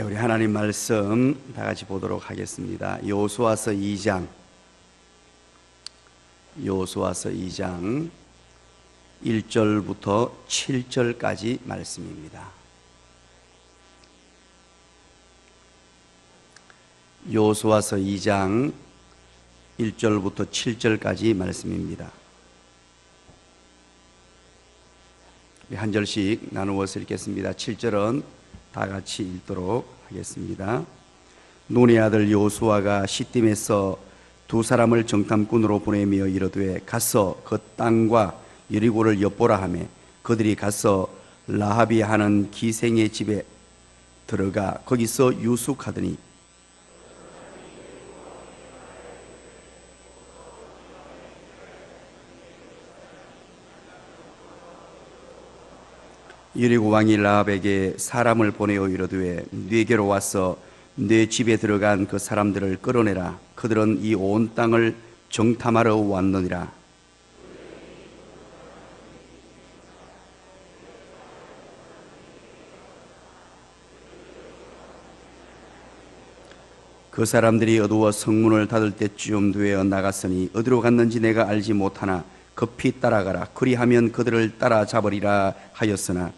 우리 하나님 말씀 다 같이 보도록 하겠습니다. 여호수아서 2장 1절부터 7절까지 말씀입니다. 여호수아서 2장 1절부터 7절까지 말씀입니다. 한 절씩 나누어서 읽겠습니다. 7절은 다 같이 읽도록 하겠습니다. 눈의 아들 여호수아가 시딤에서 두 사람을 정탐꾼으로 보내며 이르되 가서 그 땅과 여리고를 엿보라 하매 그들이 가서 라합이 하는 기생의 집에 들어가 거기서 유숙하더니 여리고 왕이 라합에게 사람을 보내어 이르되 네게로 와서 네 집에 들어간 그 사람들을 끌어내라. 그들은 이 온 땅을 정탐하러 왔느니라. 그 사람들이 어두워 성문을 닫을 때쯤 되어 나갔으니 어디로 갔는지 내가 알지 못하나 급히 따라가라. 그리하면 그들을 따라잡으리라 하였으나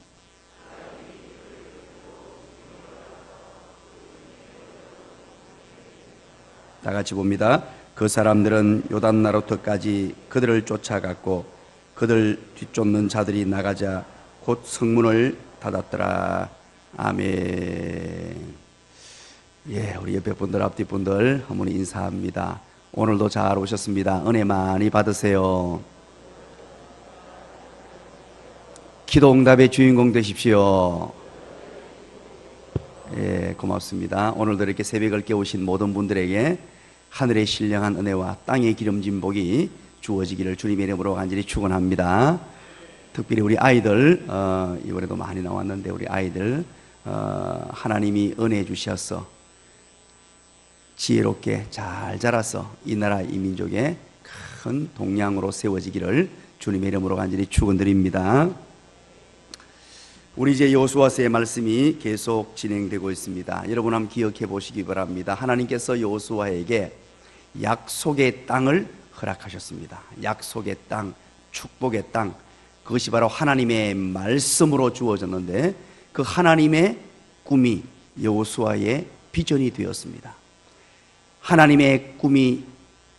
다 같이 봅니다. 그 사람들은 요단 나루터까지 그들을 쫓아갔고 그들 뒤쫓는 자들이 나가자 곧 성문을 닫았더라. 아멘. 예, 우리 옆에 분들 앞뒤 분들 한번 인사합니다. 오늘도 잘 오셨습니다. 은혜 많이 받으세요. 기도응답의 주인공 되십시오. 예, 고맙습니다. 오늘도 이렇게 새벽을 깨우신 모든 분들에게 하늘의 신령한 은혜와 땅의 기름진 복이 주어지기를 주님의 이름으로 간절히 축원합니다. 특별히 우리 아이들 이번에도 많이 나왔는데 우리 아이들 하나님이 은혜 주셔서 지혜롭게 잘 자라서 이 나라 이 민족의 큰 동량으로 세워지기를 주님의 이름으로 간절히 축원드립니다. 우리 이제 여호수아서의 말씀이 계속 진행되고 있습니다. 여러분 한번 기억해 보시기 바랍니다. 하나님께서 여호수아에게 약속의 땅을 허락하셨습니다. 약속의 땅, 축복의 땅, 그것이 바로 하나님의 말씀으로 주어졌는데 그 하나님의 꿈이 여호수아의 비전이 되었습니다. 하나님의 꿈이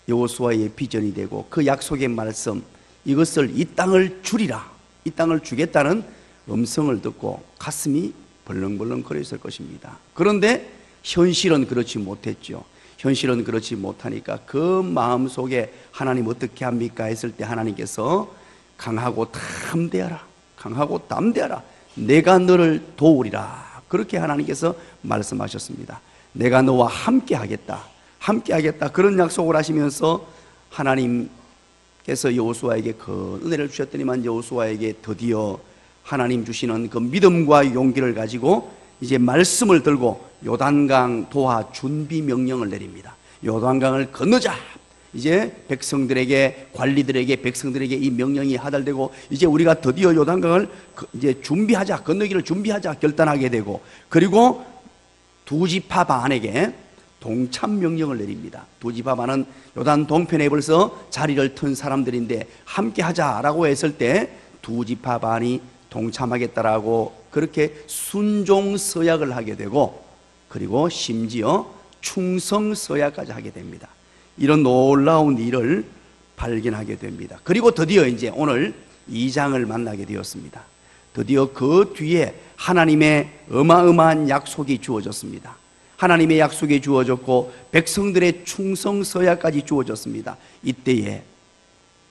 여호수아의 비전이 되고 그 약속의 말씀, 이것을 이 땅을 주리라, 이 땅을 주겠다는 음성을 듣고 가슴이 벌렁벌렁 거렸을 것입니다. 그런데 현실은 그렇지 못했죠. 현실은 그렇지 못하니까 그 마음속에 하나님 어떻게 합니까 했을 때 하나님께서 강하고 담대하라, 강하고 담대하라, 내가 너를 도우리라, 그렇게 하나님께서 말씀하셨습니다. 내가 너와 함께 하겠다, 함께 하겠다, 그런 약속을 하시면서 하나님께서 여호수아에게 그 은혜를 주셨더니만 여호수아에게 드디어 하나님 주시는 그 믿음과 용기를 가지고 이제 말씀을 들고 요단강 도하 준비 명령을 내립니다. 요단강을 건너자. 이제 백성들에게, 관리들에게, 백성들에게 이 명령이 하달되고 이제 우리가 드디어 요단강을 이제 준비하자, 건너기를 준비하자 결단하게 되고, 그리고 두 지파 반에게 동참 명령을 내립니다. 두 지파 반은 요단 동편에 벌써 자리를 튼 사람들인데 함께 하자라고 했을 때 두 지파 반이 동참하겠다라고 그렇게 순종서약을 하게 되고, 그리고 심지어 충성서약까지 하게 됩니다. 이런 놀라운 일을 발견하게 됩니다. 그리고 드디어 이제 오늘 2장을 만나게 되었습니다. 드디어 그 뒤에 하나님의 어마어마한 약속이 주어졌습니다. 하나님의 약속이 주어졌고 백성들의 충성서약까지 주어졌습니다. 이때에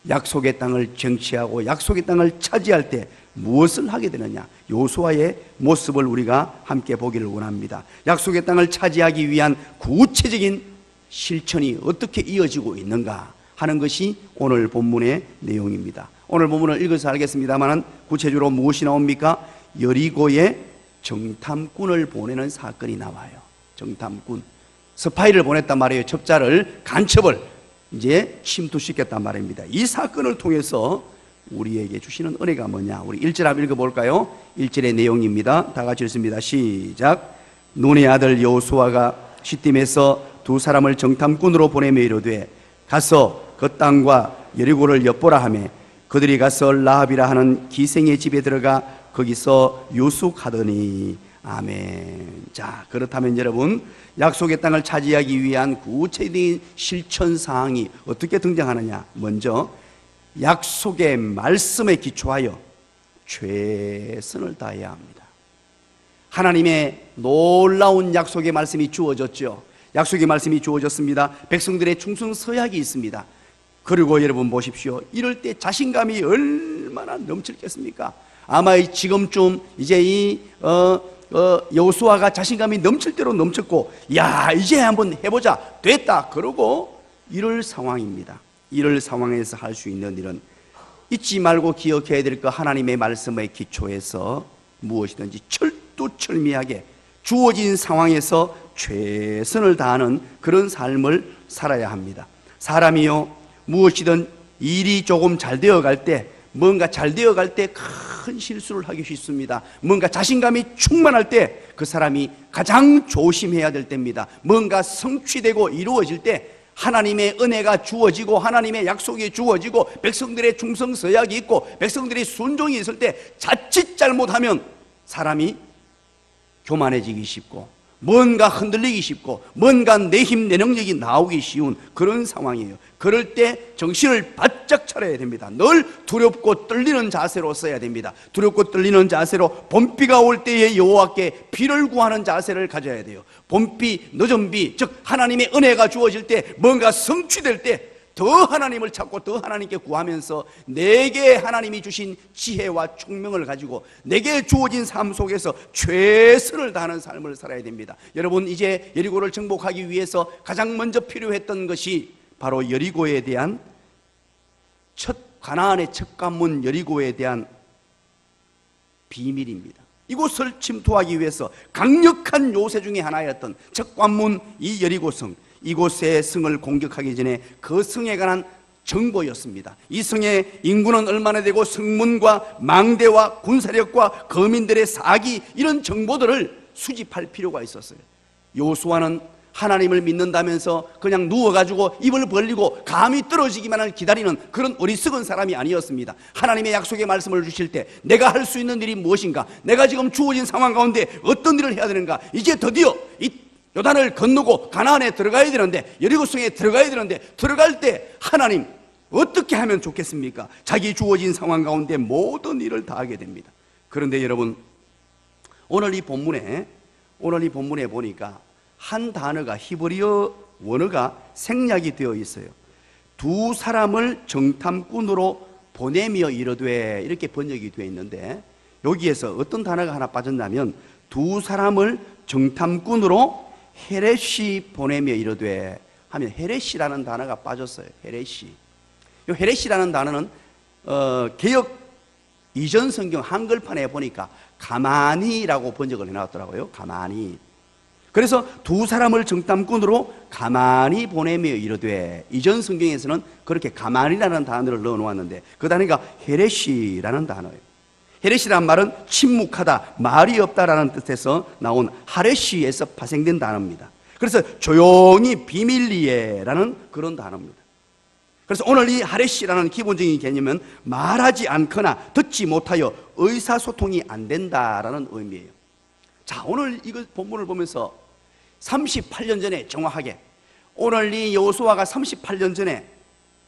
약속의 땅을 쟁취하고 약속의 땅을 차지할 때 무엇을 하게 되느냐, 여호수아의 모습을 우리가 함께 보기를 원합니다. 약속의 땅을 차지하기 위한 구체적인 실천이 어떻게 이어지고 있는가 하는 것이 오늘 본문의 내용입니다. 오늘 본문을 읽어서 알겠습니다만 구체적으로 무엇이 나옵니까? 여리고에 정탐꾼을 보내는 사건이 나와요. 정탐꾼, 스파이를 보냈단 말이에요. 첩자를, 간첩을 이제 침투시켰단 말입니다. 이 사건을 통해서 우리에게 주시는 은혜가 뭐냐, 우리 1절 한번 읽어볼까요? 1절의 내용입니다. 다 같이 읽습니다. 시작. 눈의 아들 여호수아가 시딤에서 두 사람을 정탐꾼으로 보내며 이르되 가서 그 땅과 여리고를 엿보라 하매 그들이 가서 라합이라 하는 기생의 집에 들어가 거기서 유숙하더니. 아멘. 자, 그렇다면 여러분, 약속의 땅을 차지하기 위한 구체적인 실천 사항이 어떻게 등장하느냐? 먼저 약속의 말씀에 기초하여 최선을 다해야 합니다. 하나님의 놀라운 약속의 말씀이 주어졌죠. 약속의 말씀이 주어졌습니다. 백성들의 충성 서약이 있습니다. 그리고 여러분 보십시오. 이럴 때 자신감이 얼마나 넘칠겠습니까? 아마 지금쯤 이제 이 여호수아가 자신감이 넘칠 대로 넘쳤고, 야, 이제 한번 해보자, 됐다, 그러고 이럴 상황입니다. 이럴 상황에서 할 수 있는 일은 잊지 말고 기억해야 될 것, 하나님의 말씀에 기초해서 무엇이든지 철두철미하게 주어진 상황에서 최선을 다하는 그런 삶을 살아야 합니다. 사람이요, 무엇이든 일이 조금 잘 되어갈 때, 뭔가 잘 되어갈 때 큰 실수를 하기 쉽습니다. 뭔가 자신감이 충만할 때 그 사람이 가장 조심해야 될 때입니다. 뭔가 성취되고 이루어질 때, 하나님의 은혜가 주어지고 하나님의 약속이 주어지고 백성들의 충성 서약이 있고 백성들의 순종이 있을 때 자칫 잘못하면 사람이 교만해지기 쉽고 뭔가 흔들리기 쉽고 뭔가 내 힘, 내 능력이 나오기 쉬운 그런 상황이에요. 그럴 때 정신을 바짝 차려야 됩니다. 늘 두렵고 떨리는 자세로 써야 됩니다. 두렵고 떨리는 자세로 봄비가 올 때에 여호와께 비를 구하는 자세를 가져야 돼요. 봄비, 늦은 비, 즉 하나님의 은혜가 주어질 때, 뭔가 성취될 때 더 하나님을 찾고 더 하나님께 구하면서 내게 하나님이 주신 지혜와 총명을 가지고 내게 주어진 삶 속에서 최선을 다하는 삶을 살아야 됩니다. 여러분, 이제 여리고를 정복하기 위해서 가장 먼저 필요했던 것이 바로 여리고에 대한 가나안의 첫 관문 여리고에 대한 비밀입니다. 이곳을 침투하기 위해서 강력한 요새 중에 하나였던 첫 관문 이 여리고성, 이곳의 성을 공격하기 전에 그 성에 관한 정보였습니다. 이 성의 인구는 얼마나 되고 성문과 망대와 군사력과 거민들의 사기, 이런 정보들을 수집할 필요가 있었어요. 여호수아는 하나님을 믿는다면서 그냥 누워가지고 입을 벌리고 감히 떨어지기만을 기다리는 그런 어리석은 사람이 아니었습니다. 하나님의 약속의 말씀을 주실 때 내가 할 수 있는 일이 무엇인가, 내가 지금 주어진 상황 가운데 어떤 일을 해야 되는가, 이제 드디어 이 요단을 건너고 가나안에 들어가야 되는데, 여리고성에 들어가야 되는데, 들어갈 때 하나님 어떻게 하면 좋겠습니까? 자기 주어진 상황 가운데 모든 일을 다 하게 됩니다. 그런데 여러분, 오늘 이 본문에 보니까 한 단어가, 히브리어 원어가 생략이 되어 있어요. 두 사람을 정탐꾼으로 보내며 이르되, 이렇게 번역이 되어 있는데, 여기에서 어떤 단어가 하나 빠졌냐면, 두 사람을 정탐꾼으로 헤레시 보내며 이르되 하면 헤레시라는 단어가 빠졌어요. 헤레시. 이 헤레시라는 단어는 개역 이전 성경 한글판에 보니까 가만히라고 번역을 해놨더라고요. 가만히. 그래서 두 사람을 정탐꾼으로 가만히 보내며 이르되, 이전 성경에서는 그렇게 가만히라는 단어를 넣어 놓았는데 그 단어가 헤레시라는 단어예요. 헤레시란 말은 침묵하다, 말이 없다라는 뜻에서 나온 하레시에서 파생된 단어입니다. 그래서 조용히 비밀리에라는 그런 단어입니다. 그래서 오늘 이 하레시라는 기본적인 개념은 말하지 않거나 듣지 못하여 의사소통이 안 된다라는 의미예요. 자, 오늘 이거 본문을 보면서 38년 전에 정확하게, 오늘 이 여호수아가 38년 전에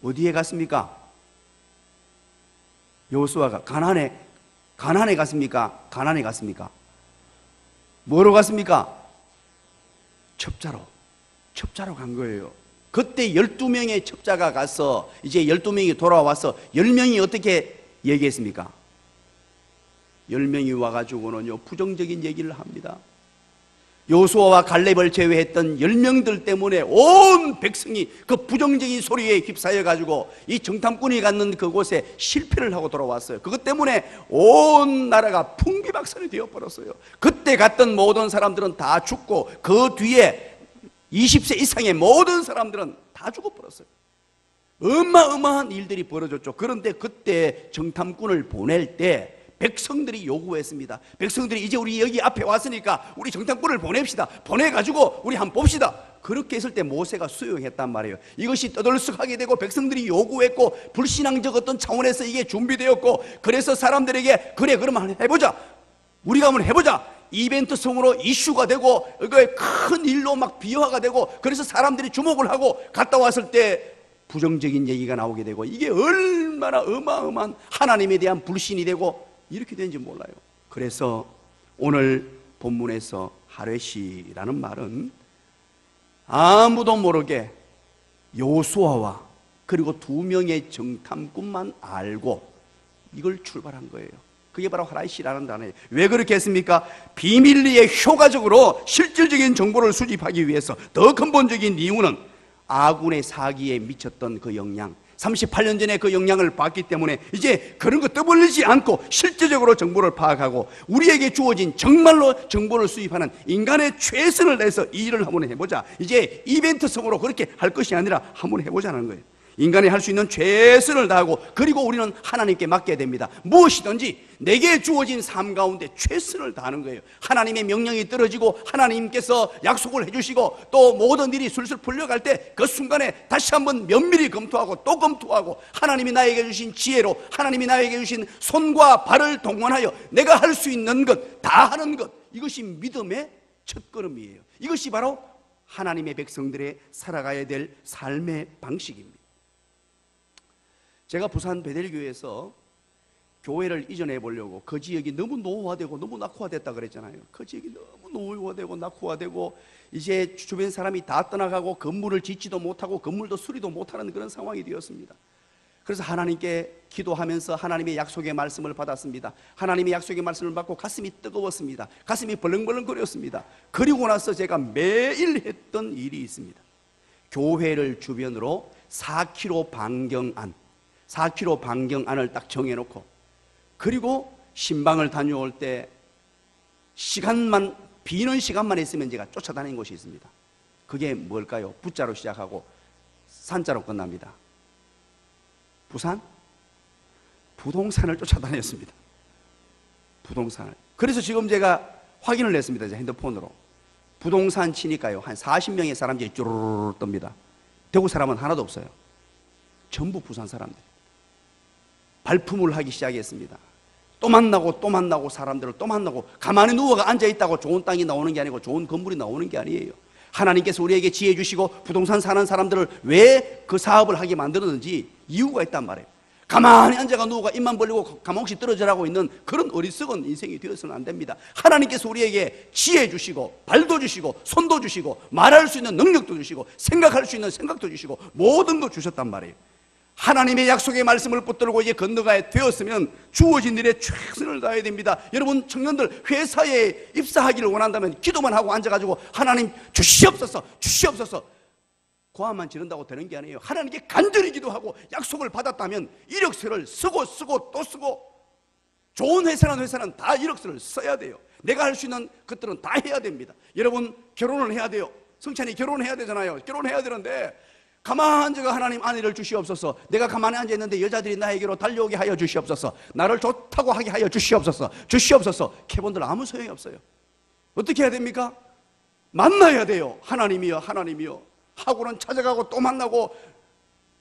어디에 갔습니까? 여호수아가 가나안에 갔습니까? 가나안에 갔습니까? 뭐로 갔습니까? 첩자로 간 거예요. 그때 12명의 첩자가 가서 이제 12명이 돌아와서 10명이 어떻게 얘기했습니까? 10명이 와가지고는요, 부정적인 얘기를 합니다. 여호수아와 갈렙을 제외했던 10명들 때문에 온 백성이 그 부정적인 소리에 휩싸여 가지고 이 정탐꾼이 갔는 그곳에 실패를 하고 돌아왔어요. 그것 때문에 온 나라가 풍비박산이 되어버렸어요. 그때 갔던 모든 사람들은 다 죽고 그 뒤에 20세 이상의 모든 사람들은 다 죽어버렸어요. 어마어마한 일들이 벌어졌죠. 그런데 그때 정탐꾼을 보낼 때 백성들이 요구했습니다. 백성들이 이제 우리 여기 앞에 왔으니까 우리 정탐꾼을 보냅시다. 보내가지고 우리 한번 봅시다. 그렇게 했을 때 모세가 수용했단 말이에요. 이것이 떠들썩하게 되고 백성들이 요구했고 불신앙적 어떤 차원에서 이게 준비되었고, 그래서 사람들에게 그래 그러면 해보자, 우리가 한번 해보자, 이벤트성으로 이슈가 되고 큰 일로 막 비화가 되고, 그래서 사람들이 주목을 하고 갔다 왔을 때 부정적인 얘기가 나오게 되고, 이게 얼마나 어마어마한 하나님에 대한 불신이 되고 이렇게 되는지 몰라요. 그래서 오늘 본문에서 하레시라는 말은 아무도 모르게 여호수아와 그리고 2명의 정탐꾼만 알고 이걸 출발한 거예요. 그게 바로 하레시라는 단어예요. 왜 그렇게 했습니까? 비밀리에 효과적으로 실질적인 정보를 수집하기 위해서. 더 근본적인 이유는 아군의 사기에 미쳤던 그 영향, 38년 전에 그 영향을 받기 때문에 이제 그런 거 떠벌리지 않고 실제적으로 정보를 파악하고 우리에게 주어진 정말로 정보를 수집하는 인간의 최선을 내서 이 일을 한번 해보자. 이제 이벤트성으로 그렇게 할 것이 아니라 한번 해보자는 거예요. 인간이 할 수 있는 최선을 다하고, 그리고 우리는 하나님께 맡겨야 됩니다. 무엇이든지 내게 주어진 삶 가운데 최선을 다하는 거예요. 하나님의 명령이 떨어지고 하나님께서 약속을 해주시고 또 모든 일이 술술 풀려갈 때 그 순간에 다시 한번 면밀히 검토하고 또 검토하고, 하나님이 나에게 주신 지혜로, 하나님이 나에게 주신 손과 발을 동원하여 내가 할 수 있는 것 다 하는 것, 이것이 믿음의 첫걸음이에요. 이것이 바로 하나님의 백성들의 살아가야 될 삶의 방식입니다. 제가 부산 베델교회에서 교회를 이전해 보려고, 그 지역이 너무 노후화되고 너무 낙후화됐다 그랬잖아요. 그 지역이 너무 노후화되고 낙후화되고 이제 주변 사람이 다 떠나가고 건물을 짓지도 못하고 건물도 수리도 못하는 그런 상황이 되었습니다. 그래서 하나님께 기도하면서 하나님의 약속의 말씀을 받았습니다. 하나님의 약속의 말씀을 받고 가슴이 뜨거웠습니다. 가슴이 벌렁벌렁거렸습니다. 그리고 나서 제가 매일 했던 일이 있습니다. 교회를 주변으로 4km 반경 안을 딱 정해놓고, 그리고 신방을 다녀올 때 시간만, 비는 시간만 있으면 제가 쫓아다니는 곳이 있습니다. 그게 뭘까요? 부자로 시작하고 산자로 끝납니다. 부산? 부동산을 쫓아다녔습니다. 부동산을. 그래서 지금 제가 확인을 했습니다. 제 핸드폰으로. 부동산 치니까요, 한 40명의 사람들이 쭈르르 뜹니다. 대구 사람은 하나도 없어요. 전부 부산 사람들. 발품을 하기 시작했습니다. 또 만나고 사람들을 또 만나고, 가만히 누워 앉아있다고 좋은 땅이 나오는 게 아니고 좋은 건물이 나오는 게 아니에요. 하나님께서 우리에게 지혜 주시고 부동산 사는 사람들을 왜 그 사업을 하게 만들었는지 이유가 있단 말이에요. 가만히 앉아가 누워가 입만 벌리고 가만없이 떨어져라고 있는 그런 어리석은 인생이 되어서는 안 됩니다. 하나님께서 우리에게 지혜 주시고 발도 주시고 손도 주시고 말할 수 있는 능력도 주시고 생각할 수 있는 생각도 주시고 모든 거 주셨단 말이에요. 하나님의 약속의 말씀을 붙들고 이제 건너가야 되었으면 주어진 일에 최선을 다해야 됩니다. 여러분 청년들, 회사에 입사하기를 원한다면 기도만 하고 앉아가지고 하나님 주시옵소서 주시옵소서 고함만 지른다고 되는 게 아니에요. 하나님께 간절히 기도하고 약속을 받았다면 이력서를 쓰고 또 쓰고, 좋은 회사는 다 이력서를 써야 돼요. 내가 할 수 있는 것들은 다 해야 됩니다. 여러분 결혼을 해야 돼요. 성찬이 결혼해야 되잖아요. 결혼해야 되는데 가만히 앉아가 하나님 아내를 주시옵소서, 내가 가만히 앉아있는데 여자들이 나에게로 달려오게 하여 주시옵소서, 나를 좋다고 하게 하여 주시옵소서, 주시옵소서. 캐본들 아무 소용이 없어요. 어떻게 해야 됩니까? 만나야 돼요. 하나님이여 하나님이여 하고는 찾아가고 또 만나고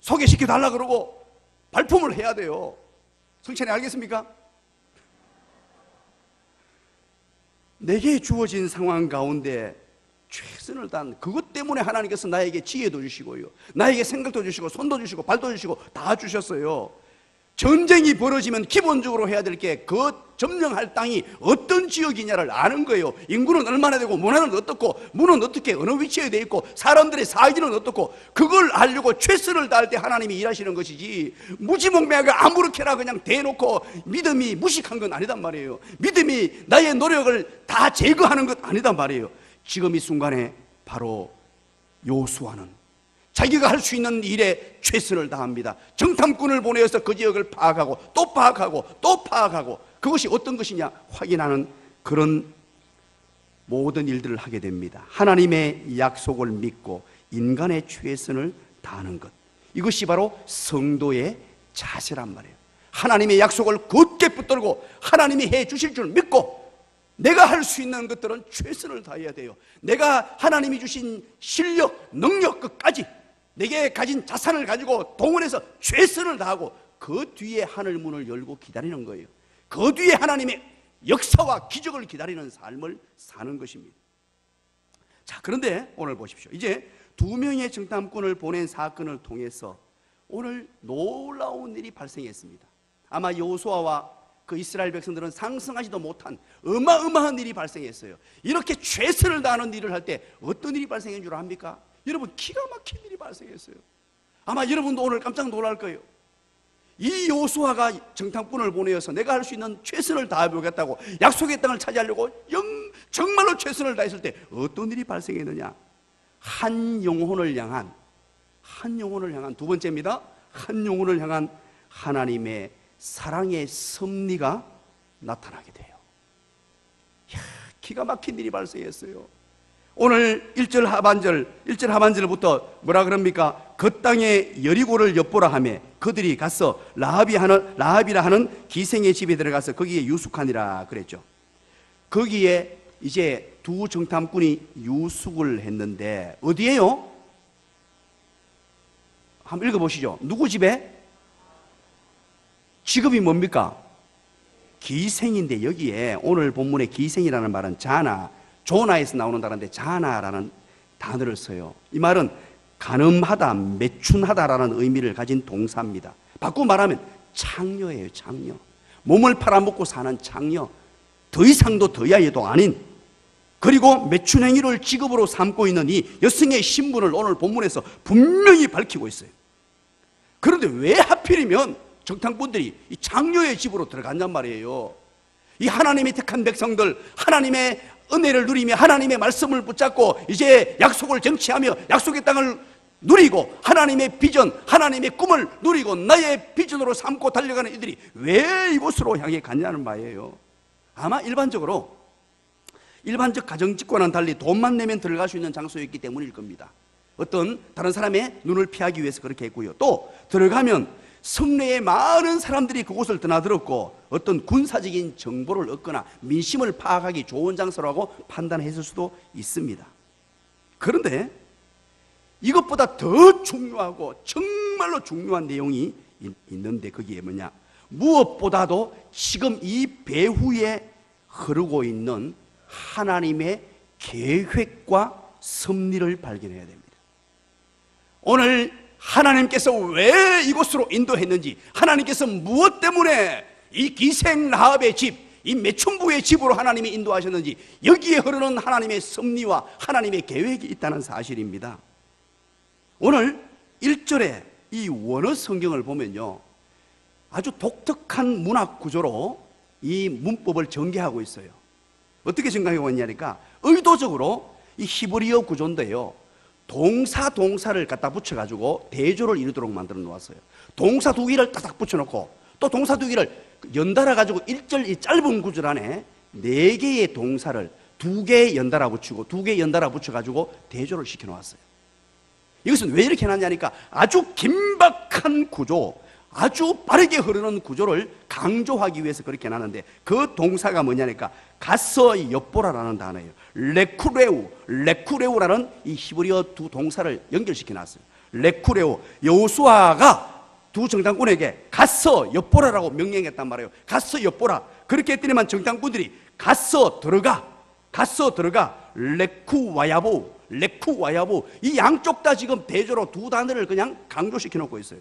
소개시켜달라 그러고 발품을 해야 돼요. 성찬이 알겠습니까? 내게 주어진 상황 가운데 최선을 다한 그것 때문에 하나님께서 나에게 지혜도 주시고요, 나에게 생각도 주시고 손도 주시고 발도 주시고 다 주셨어요. 전쟁이 벌어지면 기본적으로 해야 될 게 그 점령할 땅이 어떤 지역이냐를 아는 거예요. 인구는 얼마나 되고 문화는 어떻고 문은 어떻게 어느 위치에 돼 있고 사람들의 사이즈는 어떻고, 그걸 알려고 최선을 다할 때 하나님이 일하시는 것이지, 무지몽매하게 아무렇게나 그냥 대놓고 믿음이 무식한 건 아니단 말이에요. 믿음이 나의 노력을 다 제거하는 것 아니단 말이에요. 지금 이 순간에 바로 여호수아는 자기가 할 수 있는 일에 최선을 다합니다. 정탐꾼을 보내어서 그 지역을 파악하고 또 파악하고 또 파악하고, 그것이 어떤 것이냐 확인하는 그런 모든 일들을 하게 됩니다. 하나님의 약속을 믿고 인간의 최선을 다하는 것, 이것이 바로 성도의 자세란 말이에요. 하나님의 약속을 굳게 붙들고 하나님이 해 주실 줄 믿고 내가 할 수 있는 것들은 최선을 다해야 돼요. 내가 하나님이 주신 실력, 능력 끝까지 내게 가진 자산을 가지고 동원해서 최선을 다하고 그 뒤에 하늘 문을 열고 기다리는 거예요. 그 뒤에 하나님의 역사와 기적을 기다리는 삶을 사는 것입니다. 자, 그런데 오늘 보십시오. 이제 2명의 정탐꾼을 보낸 사건을 통해서 오늘 놀라운 일이 발생했습니다. 아마 여호수아와 그 이스라엘 백성들은 상상하지도 못한 어마어마한 일이 발생했어요. 이렇게 최선을 다하는 일을 할 때 어떤 일이 발생한 줄 압니까? 여러분, 기가 막힌 일이 발생했어요. 아마 여러분도 오늘 깜짝 놀랄 거예요. 이 여호수아가 정탐꾼을 보내어서 내가 할 수 있는 최선을 다해보겠다고 약속의 땅을 차지하려고 정말로 최선을 다했을 때 어떤 일이 발생했느냐? 한 영혼을 향한 두 번째입니다. 한 영혼을 향한 하나님의 사랑의 섭리가 나타나게 돼요. 이야, 기가 막힌 일이 발생했어요. 오늘 1절 하반절부터 뭐라 그럽니까? 그 땅에 여리고를 엿보라 하며 그들이 가서 라합이라 하는 기생의 집에 들어가서 거기에 유숙하니라 그랬죠. 거기에 이제 두 정탐꾼이 유숙을 했는데 어디에요? 한번 읽어보시죠. 누구 집에? 직업이 뭡니까? 기생인데 여기에 오늘 본문의 기생이라는 말은 조나에서 나오는 단어인데 자나라는 단어를 써요. 이 말은 간음하다, 매춘하다라는 의미를 가진 동사입니다. 바꾸고 말하면 창녀예요. 창녀. 몸을 팔아먹고 사는 창녀. 더 이상도 더 이하도 아닌, 그리고 매춘행위를 직업으로 삼고 있는 이 여성의 신분을 오늘 본문에서 분명히 밝히고 있어요. 그런데 왜 하필이면 정탐꾼들이 이 장녀의 집으로 들어갔냔 말이에요. 이 하나님의 택한 백성들, 하나님의 은혜를 누리며 하나님의 말씀을 붙잡고 이제 약속을 쟁취하며 약속의 땅을 누리고 하나님의 비전, 하나님의 꿈을 누리고 나의 비전으로 삼고 달려가는 이들이 왜 이곳으로 향해 갔냐는 말이에요. 아마 일반적 가정집과는 달리 돈만 내면 들어갈 수 있는 장소였기 때문일 겁니다. 어떤 다른 사람의 눈을 피하기 위해서 그렇게 했고요. 또 들어가면 성내에 많은 사람들이 그곳을 드나들었고 어떤 군사적인 정보를 얻거나 민심을 파악하기 좋은 장소라고 판단했을 수도 있습니다. 그런데 이것보다 더 중요하고 정말로 중요한 내용이 있는데 거기에 뭐냐? 무엇보다도 지금 이 배후에 흐르고 있는 하나님의 계획과 섭리를 발견해야 됩니다. 오늘 하나님께서 왜 이곳으로 인도했는지, 하나님께서 무엇 때문에 이 기생 라합의 집, 이 매춘부의 집으로 하나님이 인도하셨는지 여기에 흐르는 하나님의 섭리와 하나님의 계획이 있다는 사실입니다. 오늘 1절에 이 원어 성경을 보면요, 아주 독특한 문학 구조로 이 문법을 전개하고 있어요. 어떻게 생각하고 있냐니까 의도적으로 이 히브리어 구조인데요, 동사를 갖다 붙여가지고 대조를 이루도록 만들어 놓았어요. 동사 두 개를 딱딱 붙여놓고 또 동사 두 개를 연달아가지고 1절 이 짧은 구절 안에 4개의 동사를 2개 연달아 붙이고 2개 연달아 붙여가지고 대조를 시켜놓았어요. 이것은 왜 이렇게 해놨냐니까 아주 긴박한 구조, 아주 빠르게 흐르는 구조를 강조하기 위해서 그렇게 해놨는데 그 동사가 뭐냐니까 가서 엿보라라는 단어예요. 레쿠레우라는 이 히브리어 두 동사를 연결시켜놨어요. 레쿠레우, 여호수아가 두 정탐꾼에게 가서 엿보라라고 명령했단 말이에요. 가서 엿보라. 그렇게 했더니만 정탐꾼들이 가서 들어가, 레쿠와야보, 이 양쪽 다 지금 대조로 두 단어를 그냥 강조시켜 놓고 있어요.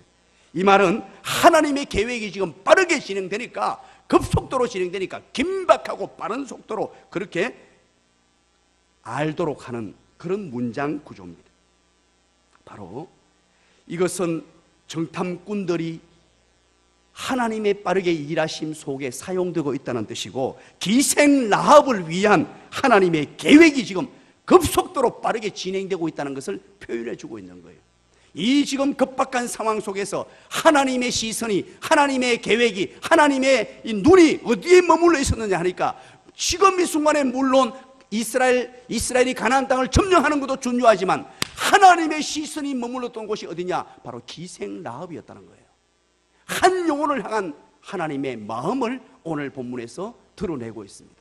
이 말은 하나님의 계획이 지금 빠르게 진행되니까, 급속도로 진행되니까 긴박하고 빠른 속도로 그렇게 알도록 하는 그런 문장 구조입니다. 바로 이것은 정탐꾼들이 하나님의 빠르게 일하심 속에 사용되고 있다는 뜻이고, 기생 라합을 위한 하나님의 계획이 지금 급속도로 빠르게 진행되고 있다는 것을 표현해 주고 있는 거예요. 이 지금 급박한 상황 속에서 하나님의 시선이, 하나님의 계획이, 하나님의 이 눈이 어디에 머물러 있었느냐 하니까 지금 이 순간에 물론 이스라엘이 가나안 땅을 점령하는 것도 중요하지만 하나님의 시선이 머물렀던 곳이 어디냐? 바로 기생 라합이었다는 거예요. 한 영혼을 향한 하나님의 마음을 오늘 본문에서 드러내고 있습니다.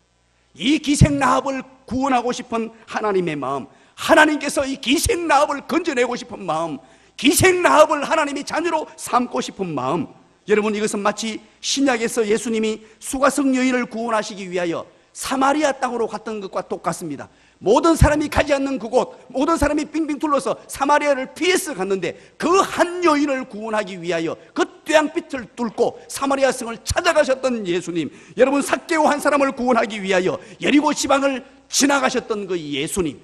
이 기생 라합을 구원하고 싶은 하나님의 마음, 하나님께서 이 기생 라합을 건져내고 싶은 마음, 기생 라합을 하나님의 자녀로 삼고 싶은 마음, 여러분, 이것은 마치 신약에서 예수님이 수가성 여인을 구원하시기 위하여 사마리아 땅으로 갔던 것과 똑같습니다. 모든 사람이 가지 않는 그곳, 모든 사람이 빙빙 둘러서 사마리아를 피해서 갔는데 그 한 여인을 구원하기 위하여 그 뙤양빛을 뚫고 사마리아 성을 찾아가셨던 예수님, 여러분, 삭개오 한 사람을 구원하기 위하여 여리고 지방을 지나가셨던 그 예수님,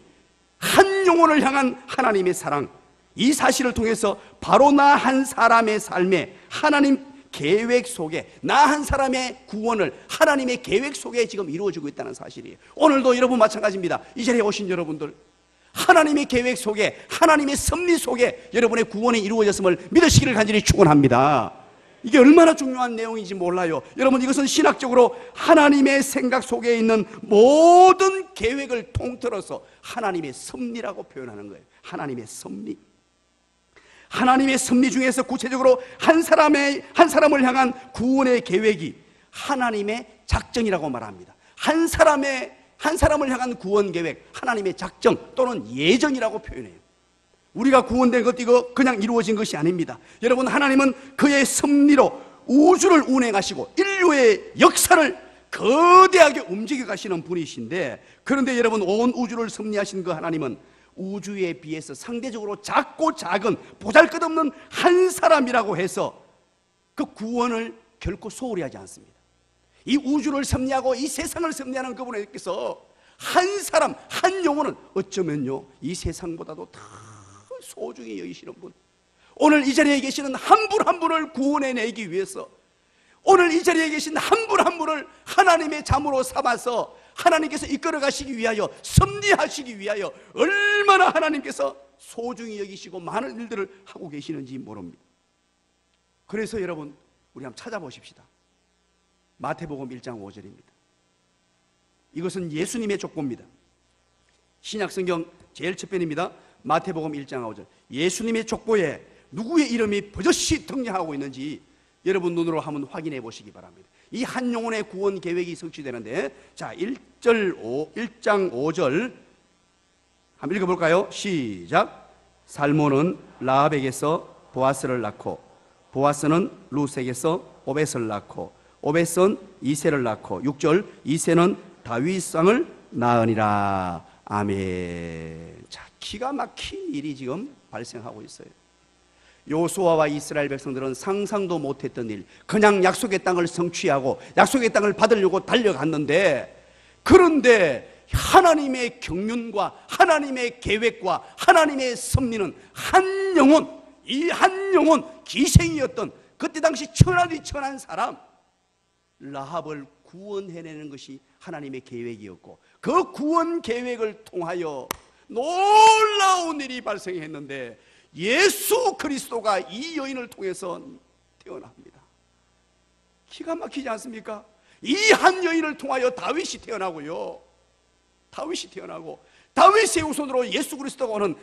한 영혼을 향한 하나님의 사랑, 이 사실을 통해서 바로 나 한 사람의 삶에 하나님 계획 속에, 나 한 사람의 구원을 하나님의 계획 속에 지금 이루어지고 있다는 사실이에요. 오늘도 여러분 마찬가지입니다. 이 자리에 오신 여러분들, 하나님의 계획 속에, 하나님의 섭리 속에 여러분의 구원이 이루어졌음을 믿으시기를 간절히 축원합니다. 이게 얼마나 중요한 내용인지 몰라요. 여러분, 이것은 신학적으로 하나님의 생각 속에 있는 모든 계획을 통틀어서 하나님의 섭리라고 표현하는 거예요. 하나님의 섭리. 하나님의 섭리 중에서 구체적으로 한 사람을 향한 구원의 계획이 하나님의 작정이라고 말합니다. 한 사람을 향한 구원 계획, 하나님의 작정 또는 예정이라고 표현해요. 우리가 구원된 것, 이거 그냥 이루어진 것이 아닙니다. 여러분, 하나님은 그의 섭리로 우주를 운행하시고 인류의 역사를 거대하게 움직여 가시는 분이신데, 그런데 여러분, 온 우주를 섭리하신 그 하나님은 우주에 비해서 상대적으로 작고 작은 보잘것없는 한 사람이라고 해서 그 구원을 결코 소홀히 하지 않습니다. 이 우주를 섭리하고 이 세상을 섭리하는 그분께서 한 사람, 한 영혼은 어쩌면요, 이 세상보다도 더 소중히 여기시는 분, 오늘 이 자리에 계시는 한 분 한 분을 구원해내기 위해서, 오늘 이 자리에 계신 한 분 한 분을 하나님의 자모로 삼아서 하나님께서 이끌어 가시기 위하여, 섭리하시기 위하여 얼마나 하나님께서 소중히 여기시고 많은 일들을 하고 계시는지 모릅니다. 그래서 여러분, 우리 한번 찾아보십시다. 마태복음 1장 5절입니다. 이것은 예수님의 족보입니다. 신약성경 제일 첫 편입니다. 마태복음 1장 5절. 예수님의 족보에 누구의 이름이 버젓이 등장하고 있는지 여러분 눈으로 한번 확인해 보시기 바랍니다. 이 한 영혼의 구원 계획이 성취되는데, 자, 1장 5절 한번 읽어볼까요? 시작. 살몬은 라합에게서 보아스를 낳고, 보아스는 루색에서 오벳을 낳고, 오벳은 이새를 낳고, 6절. 이새는 다윗상을 낳으니라. 아멘. 자, 기가 막힌 일이 지금 발생하고 있어요. 요수아와 이스라엘 백성들은 상상도 못했던 일, 그냥 약속의 땅을 성취하고 약속의 땅을 받으려고 달려갔는데, 그런데 하나님의 경륜과 하나님의 계획과 하나님의 섭리는 한 영혼, 이 한 영혼, 기생이었던 그때 당시 천하디 천한 사람 라합을 구원해내는 것이 하나님의 계획이었고, 그 구원 계획을 통하여 놀라운 일이 발생했는데, 예수 그리스도가 이 여인을 통해서 태어납니다. 기가 막히지 않습니까? 이 한 여인을 통하여 다윗이 태어나고요, 다윗이 태어나고, 다윗의 후손으로 예수 그리스도가 오는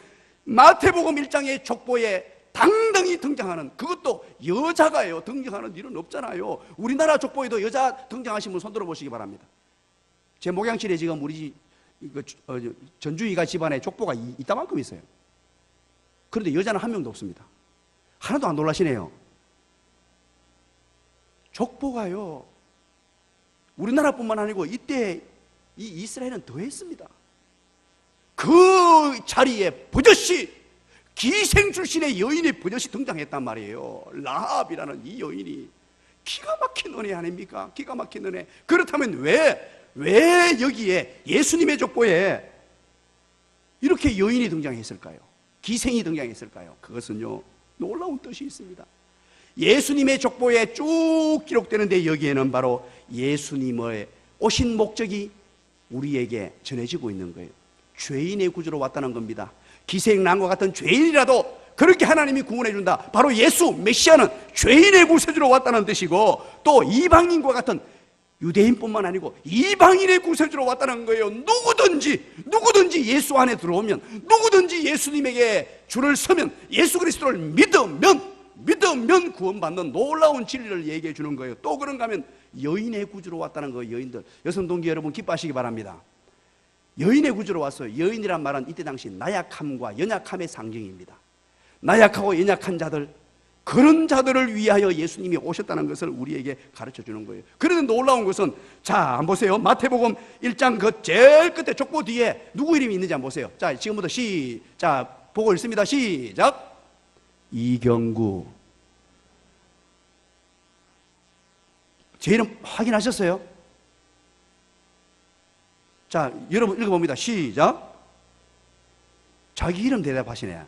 마태복음 1장의 족보에 당당히 등장하는, 그것도 여자가요. 등장하는 일은 없잖아요. 우리나라 족보에도 여자 등장하신 분 손 들어보시기 바랍니다. 제 목양실에 지금 우리 전주이가 집안에 족보가 이따만큼 있어요. 그런데 여자는 한 명도 없습니다. 하나도 안 놀라시네요. 족보가요, 우리나라뿐만 아니고 이때 이 이스라엘은 더했습니다. 그 자리에 버젓이 기생 출신의 여인이 버젓이 등장했단 말이에요. 라합이라는 이 여인이 기가 막힌 은혜 아닙니까? 기가 막힌 은혜. 그렇다면 왜 여기에 예수님의 족보에 이렇게 여인이 등장했을까요? 기생이 등장했을까요? 그것은요, 놀라운 뜻이 있습니다. 예수님의 족보에 쭉 기록되는데, 여기에는 바로 예수님의 오신 목적이 우리에게 전해지고 있는 거예요. 죄인의 구주로 왔다는 겁니다. 기생남과 같은 죄인이라도 그렇게 하나님이 구원해 준다. 바로 예수 메시아는 죄인의 구세주로 왔다는 뜻이고, 또 이방인과 같은, 유대인뿐만 아니고 이방인의 구세주로 왔다는 거예요. 누구든지 예수 안에 들어오면, 누구든지 예수님에게 줄을 서면, 예수 그리스도를 믿으면 믿으면 구원받는 놀라운 진리를 얘기해 주는 거예요. 또 그런가 하면 여인의 구주로 왔다는 거예요. 여인들, 여성 동기 여러분 기뻐하시기 바랍니다. 여인의 구주로 왔어요. 여인이란 말은 이때 당시 나약함과 연약함의 상징입니다. 나약하고 연약한 자들, 그런 자들을 위하여 예수님이 오셨다는 것을 우리에게 가르쳐 주는 거예요. 그런데 놀라운 것은, 자, 한번 보세요. 마태복음 1장 그 제일 끝에 족보 뒤에 누구 이름이 있는지 한번 보세요. 자, 지금부터 시작. 보고 있습니다. 시작. 이경구. 제 이름 확인하셨어요? 자, 여러분 읽어봅니다. 시작. 자기 이름 대답하시네.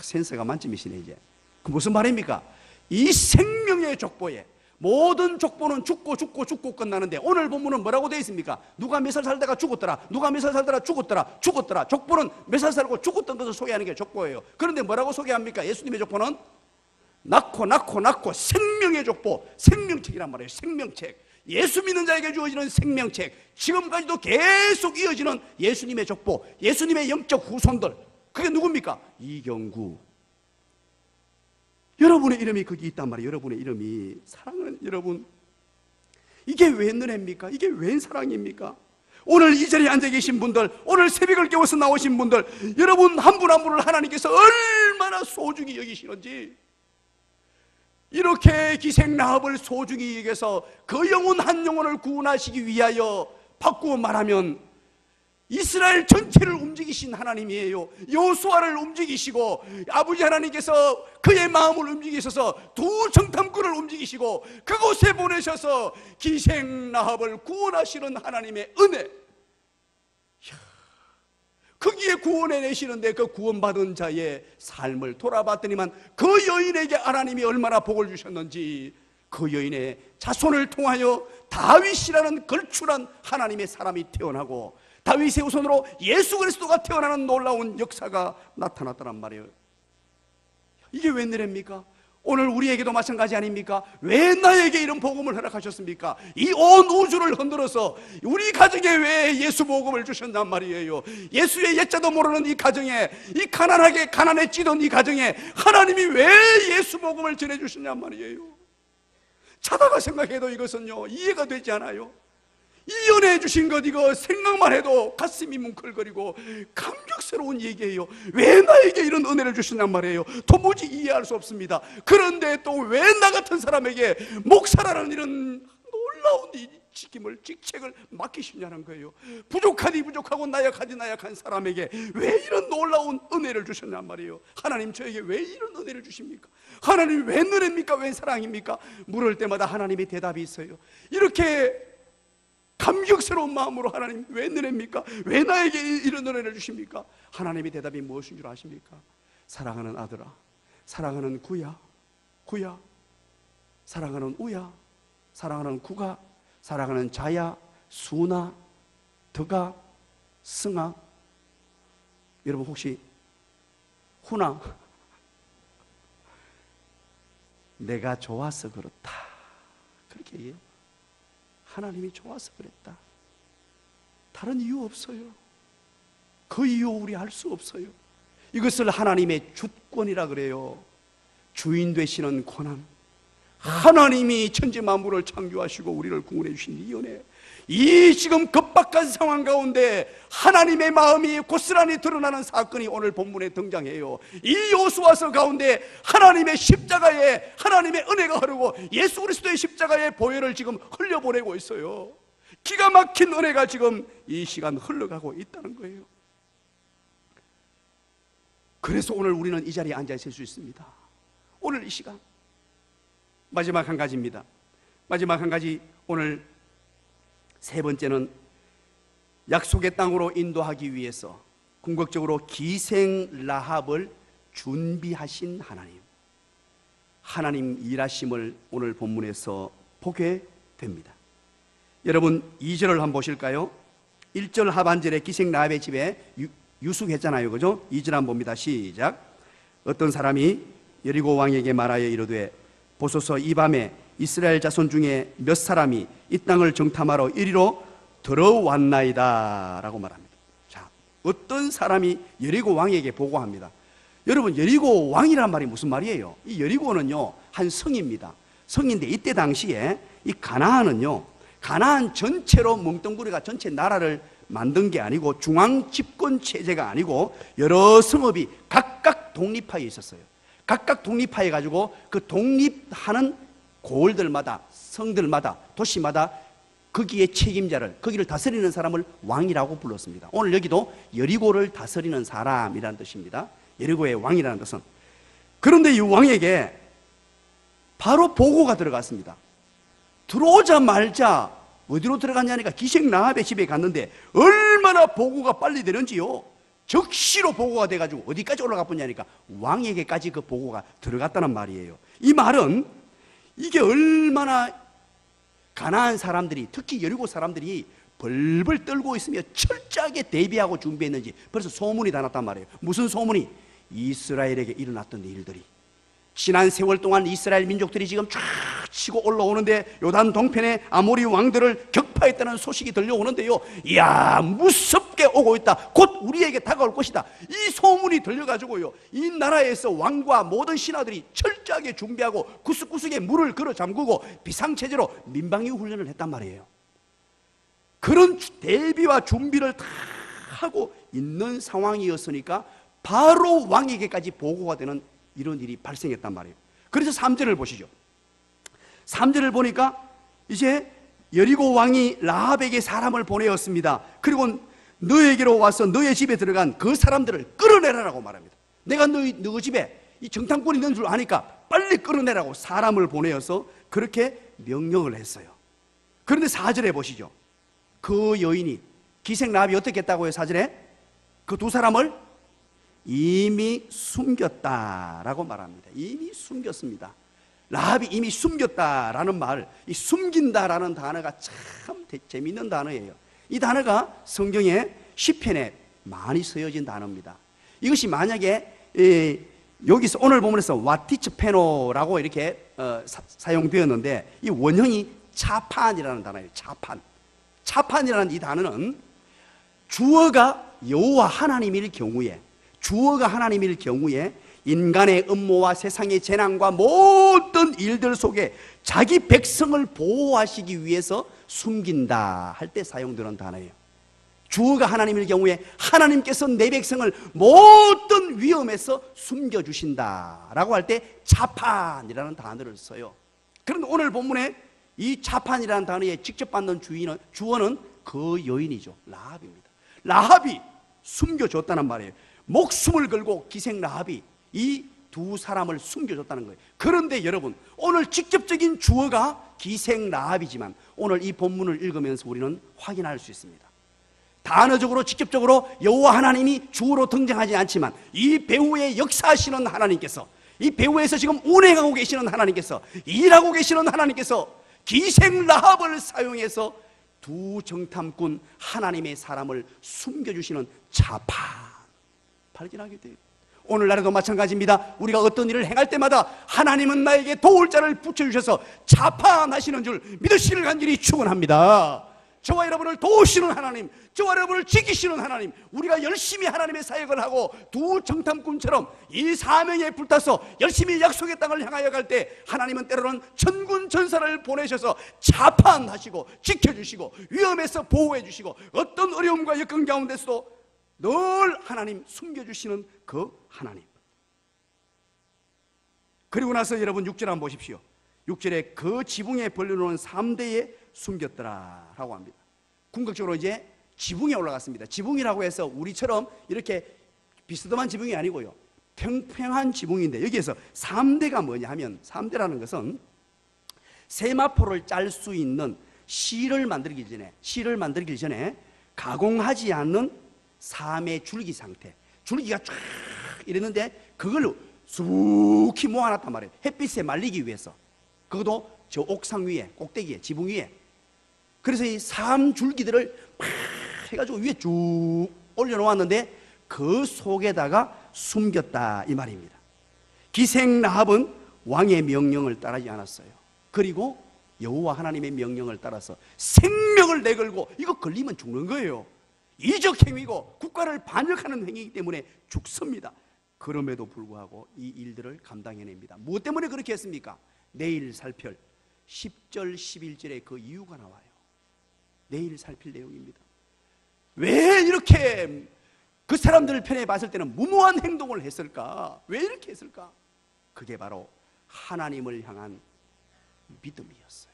센스가 만점이시네. 이제 그 무슨 말입니까? 이 생명의 족보에 모든 족보는 죽고 끝나는데, 오늘 본문은 뭐라고 되어 있습니까? 누가 몇 살 살다가 죽었더라, 누가 몇 살 살다가 죽었더라. 족보는 몇 살 살고 죽었던 것을 소개하는 게 족보예요. 그런데 뭐라고 소개합니까? 예수님의 족보는 낳고 생명의 족보, 생명책이란 말이에요. 생명책, 예수 믿는 자에게 주어지는 생명책, 지금까지도 계속 이어지는 예수님의 족보, 예수님의 영적 후손들. 그게 누굽니까? 이경구. 여러분의 이름이 거기 있단 말이에요. 여러분의 이름이. 사랑하는 여러분, 이게 웬 은혜입니까? 이게 웬 사랑입니까? 오늘 이 자리에 앉아 계신 분들, 오늘 새벽을 깨워서 나오신 분들, 여러분 한 분 한 분을 하나님께서 얼마나 소중히 여기시는지, 이렇게 기생 라합을 소중히 여겨서 그 영혼 한 영혼을 구원하시기 위하여 바꾸어 말하면 이스라엘 전체를 움직이신 하나님이에요. 여호수아를 움직이시고, 아버지 하나님께서 그의 마음을 움직이셔서 두 정탐꾼을 움직이시고 그곳에 보내셔서 기생 라합을 구원하시는 하나님의 은혜, 거기에 구원해 내시는데, 그 구원받은 자의 삶을 돌아봤더니만 그 여인에게 하나님이 얼마나 복을 주셨는지, 그 여인의 자손을 통하여 다윗이라는 걸출한 하나님의 사람이 태어나고 다윗의 후손으로 예수 그리스도가 태어나는 놀라운 역사가 나타났다는 말이에요. 이게 웬일입니까? 오늘 우리에게도 마찬가지 아닙니까? 왜 나에게 이런 복음을 허락하셨습니까? 이 온 우주를 흔들어서 우리 가정에 왜 예수 복음을 주셨단 말이에요. 예수의 옛자도 모르는 이 가정에, 이 가난에 찌던 이 가정에 하나님이 왜 예수 복음을 전해주셨냔 말이에요. 자다가 생각해도 이것은요, 이해가 되지 않아요. 이 은혜 주신 것, 이거 생각만 해도 가슴이 뭉클거리고 감격스러운 얘기예요. 왜 나에게 이런 은혜를 주시냔 말이에요. 도무지 이해할 수 없습니다. 그런데 또 왜 나 같은 사람에게 목사라는 이런 놀라운 이 직책을 맡기시냐는 거예요. 부족하디 부족하고 나약하디 나약한 사람에게 왜 이런 놀라운 은혜를 주셨냔 말이에요. 하나님, 저에게 왜 이런 은혜를 주십니까? 하나님, 왜 은혜입니까? 왜 사랑입니까? 물을 때마다 하나님의 대답이 있어요. 이렇게 감격스러운 마음으로, 하나님 왜 은혜입니까? 왜 나에게 이런 은혜를 주십니까? 하나님의 대답이 무엇인 줄 아십니까? 사랑하는 아들아, 사랑하는 구야, 사랑하는 우야, 사랑하는 구가, 사랑하는 자야, 수나, 덕아, 승아. 여러분 혹시 후나? 내가 좋아서 그렇다, 그렇게 얘기해요. 하나님이 좋아서 그랬다. 다른 이유 없어요. 그 이유 우리 알 수 없어요. 이것을 하나님의 주권이라 그래요. 주인 되시는 권한. 하나님이 천지 만물을 창조하시고 우리를 구원해 주신 이 은혜, 이 지금 급박한 상황 가운데 하나님의 마음이 고스란히 드러나는 사건이 오늘 본문에 등장해요. 이 여호수아서 가운데 하나님의 십자가에 하나님의 은혜가 흐르고 예수 그리스도의 십자가의 보혈을 지금 흘려보내고 있어요. 기가 막힌 은혜가 지금 이 시간 흘러가고 있다는 거예요. 그래서 오늘 우리는 이 자리에 앉아 있을 수 있습니다. 오늘 이 시간. 마지막 한 가지입니다. 마지막 한 가지, 오늘 세 번째는 약속의 땅으로 인도하기 위해서 궁극적으로 기생 라합을 준비하신 하나님, 하나님 일하심을 오늘 본문에서 보게 됩니다. 여러분 2절을 한번 보실까요? 1절 하반절에 기생 라합의 집에 유숙했잖아요, 그죠? 2절 한번 봅니다. 시작. 어떤 사람이 여리고 왕에게 말하여 이르되, 보소서, 이 밤에 이스라엘 자손 중에 몇 사람이 이 땅을 정탐하러 이리로 들어왔나이다 라고 말합니다. 자, 어떤 사람이 여리고 왕에게 보고합니다. 여러분, 여리고 왕이란 말이 무슨 말이에요? 이 여리고는요, 한 성입니다. 성인데 이때 당시에 이 가나안은요, 가나안 전체로 뭉뚱그리가 전체 나라를 만든 게 아니고 중앙 집권 체제가 아니고 여러 성읍이 각각 독립하여 있었어요. 각각 독립하여 가지고 그 독립하는 고을들마다, 성들마다, 도시마다 거기에 책임자를, 거기를 다스리는 사람을 왕이라고 불렀습니다. 오늘 여기도 여리고를 다스리는 사람이라는 뜻입니다. 여리고의 왕이라는 뜻은. 그런데 이 왕에게 바로 보고가 들어갔습니다. 들어오자마자 어디로 들어갔냐니까 기생 라합의 집에 갔는데 얼마나 보고가 빨리 되는지요. 적시로 보고가 돼가지고 어디까지 올라가 보냐니까 왕에게까지 그 보고가 들어갔다는 말이에요. 이 말은 이게 얼마나 가나안 사람들이, 특히 여리고 사람들이 벌벌 떨고 있으며 철저하게 대비하고 준비했는지 벌써 소문이 다 났단 말이에요. 무슨 소문이? 이스라엘에게 일어났던 일들이, 지난 세월 동안 이스라엘 민족들이 지금 쫙 치고 올라오는데 요단 동편에 아모리 왕들을 격파했다는 소식이 들려오는데요, 이야, 무섭게 오고 있다, 곧 우리에게 다가올 것이다, 이 소문이 들려가지고요, 이 나라에서 왕과 모든 신하들이 철저하게 준비하고 구석구석에 물을 걸어 잠그고 비상체제로 민방위 훈련을 했단 말이에요. 그런 대비와 준비를 다 하고 있는 상황이었으니까 바로 왕에게까지 보고가 되는 이런 일이 발생했단 말이에요. 그래서 3절을 보시죠. 3절을 보니까 이제 여리고 왕이 라합에게 사람을 보내었습니다. 그리고 너에게로 와서 너의 집에 들어간 그 사람들을 끌어내라라고 말합니다. 내가 너 집에 이 정탐꾼이 있는 줄 아니까 빨리 끌어내라고 사람을 보내어서 그렇게 명령을 했어요. 그런데 4절에 보시죠. 그 여인이, 기생 라합이 어떻게 했다고요? 4절에 그 두 사람을 이미 숨겼다라고 말합니다. 이미 숨겼습니다. 라합이 이미 숨겼다라는 말, 이 숨긴다라는 단어가 참 재미있는 단어예요. 이 단어가 성경에 시편에 많이 쓰여진 단어입니다. 이것이 만약에 여기서 오늘 본문에서 와티츠페노라고 이렇게 사용되었는데 이 원형이 차판이라는 단어예요. 차판이라는 이 단어는 주어가 여호와 하나님일 경우에, 주어가 하나님일 경우에 인간의 음모와 세상의 재난과 모든 일들 속에 자기 백성을 보호하시기 위해서 숨긴다 할 때 사용되는 단어예요. 주어가 하나님일 경우에 하나님께서 내 백성을 모든 위험에서 숨겨주신다라고 할 때 차판이라는 단어를 써요. 그런데 오늘 본문에 이 차판이라는 단어에 직접 받는 주어는 그 여인이죠. 라합입니다. 라합이 숨겨줬다는 말이에요. 목숨을 걸고 기생 라합이 이 두 사람을 숨겨줬다는 거예요. 그런데 여러분, 오늘 직접적인 주어가 기생 라합이지만 오늘 이 본문을 읽으면서 우리는 확인할 수 있습니다. 단어적으로 직접적으로 여호와 하나님이 주어로 등장하지 않지만 이 배후에 역사하시는 하나님께서, 이 배후에서 지금 운행하고 계시는 하나님께서, 일하고 계시는 하나님께서 기생 라합을 사용해서 두 정탐꾼 하나님의 사람을 숨겨주시는 차판 발견하게 돼요. 오늘날에도 마찬가지입니다. 우리가 어떤 일을 행할 때마다 하나님은 나에게 도울 자를 붙여주셔서 차판하시는 줄 믿으시길 간절히 축원합니다. 저와 여러분을 도우시는 하나님, 저와 여러분을 지키시는 하나님, 우리가 열심히 하나님의 사역을 하고 두 정탐꾼처럼 이 사명에 불타서 열심히 약속의 땅을 향하여 갈 때 하나님은 때로는 천군 천사를 보내셔서 차판하시고 지켜주시고 위험에서 보호해 주시고 어떤 어려움과 역경 가운데서도 늘 하나님 숨겨주시는 그 하나님. 그리고 나서 여러분 6절 한번 보십시오. 6절에 그 지붕에 벌려놓은 3대에 숨겼더라 라고 합니다. 궁극적으로 이제 지붕에 올라갔습니다. 지붕이라고 해서 우리처럼 이렇게 비스듬한 지붕이 아니고요, 평평한 지붕인데 여기에서 3대가 뭐냐 하면, 3대라는 것은 세마포를 짤 수 있는 실을 만들기 전에 가공하지 않는 3의 줄기 상태, 줄기가 쫙 이랬는데 그걸 쑥히 모아놨단 말이에요. 햇빛에 말리기 위해서. 그것도 저 옥상 위에, 꼭대기에, 지붕 위에. 그래서 이 3줄기들을 막 해가지고 위에 쭉 올려놓았는데 그 속에다가 숨겼다 이 말입니다. 기생 라합은 왕의 명령을 따르지 않았어요. 그리고 여호와 하나님의 명령을 따라서 생명을 내걸고, 이거 걸리면 죽는 거예요. 이적 행위고 국가를 반역하는 행위이기 때문에 죽습니다. 그럼에도 불구하고 이 일들을 감당해냅니다. 무엇 때문에 그렇게 했습니까? 내일 살필 10절 11절에 그 이유가 나와요. 내일 살필 내용입니다. 왜 이렇게 그 사람들 편에 봤을 때는 무모한 행동을 했을까? 왜 이렇게 했을까? 그게 바로 하나님을 향한 믿음이었어요.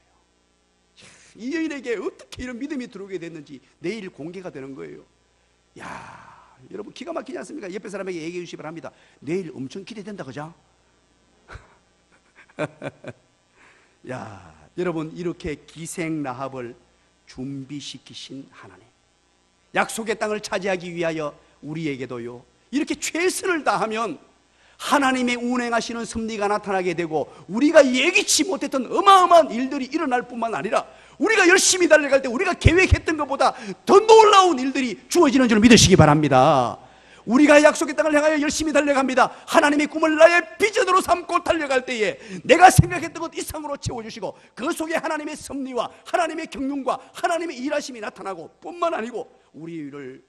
이 여인에게 어떻게 이런 믿음이 들어오게 됐는지 내일 공개가 되는 거예요. 야, 여러분 기가 막히지 않습니까? 옆에 사람에게 얘기해 주시기 바랍니다. 내일 엄청 기대된다, 그죠? 야, 여러분 이렇게 기생 라합을 준비시키신 하나님, 약속의 땅을 차지하기 위하여 우리에게도요 이렇게 최선을 다하면 하나님의 운행하시는 섭리가 나타나게 되고 우리가 예기치 못했던 어마어마한 일들이 일어날 뿐만 아니라 우리가 열심히 달려갈 때 우리가 계획했던 것보다 더 놀라운 일들이 주어지는 줄 믿으시기 바랍니다. 우리가 약속의 땅을 향하여 열심히 달려갑니다. 하나님의 꿈을 나의 비전으로 삼고 달려갈 때에 내가 생각했던 것 이상으로 채워주시고 그 속에 하나님의 섭리와 하나님의 경륜과 하나님의 일하심이 나타나고 뿐만 아니고 우리를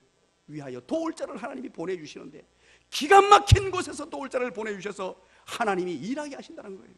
위하여 도울 자를 하나님이 보내주시는데 기가 막힌 곳에서 도울 자를 보내주셔서 하나님이 일하게 하신다는 거예요.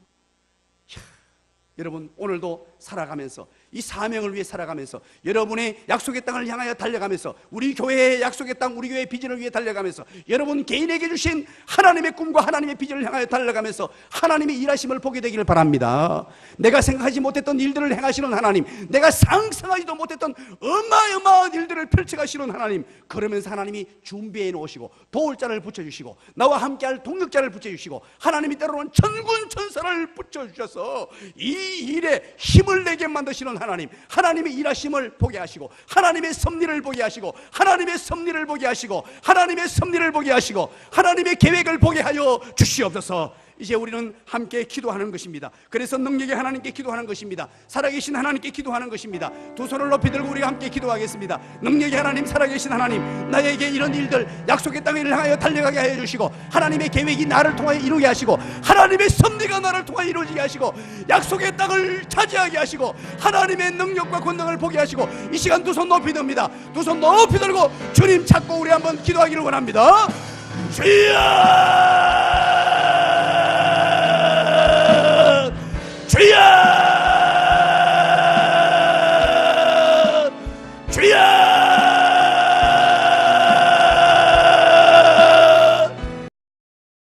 여러분 오늘도 살아가면서 이 사명을 위해 살아가면서 여러분의 약속의 땅을 향하여 달려가면서 우리 교회의 약속의 땅, 우리 교회의 비전을 위해 달려가면서 여러분 개인에게 주신 하나님의 꿈과 하나님의 비전을 향하여 달려가면서 하나님의 일하심을 보게 되기를 바랍니다. 내가 생각하지 못했던 일들을 행하시는 하나님, 내가 상상하지도 못했던 어마어마한 일들을 펼쳐가시는 하나님, 그러면서 하나님이 준비해 놓으시고 도울 자를 붙여주시고 나와 함께할 동력자를 붙여주시고 하나님이 때로는 천군 천사를 붙여주셔서 이 일에 힘을 내게 만드시는 하나님, 하나님의 일하심을 보게 하시고 하나님의 섭리를 보게 하시고 하나님의 섭리를 보게 하시고 하나님의 섭리를 보게 하시고 하나님의 계획을 보게 하여 주시옵소서. 이제 우리는 함께 기도하는 것입니다. 그래서 능력의 하나님께 기도하는 것입니다. 살아계신 하나님께 기도하는 것입니다. 두 손을 높이 들고 우리가 함께 기도하겠습니다. 능력의 하나님, 살아계신 하나님, 나에게 이런 일들 약속의 땅을 향하여 달려가게 하여 주시고 하나님의 계획이 나를 통하여 이루게 하시고 하나님의 섭리가 나를 통하여 이루어지게 하시고 약속의 땅을 차지하게 하시고 하나님의 능력과 권능을 보게 하시고 이 시간 두 손 높이 듭니다. 두 손 높이 들고 주님 찾고 우리 한번 기도하기를 원합니다. 주여!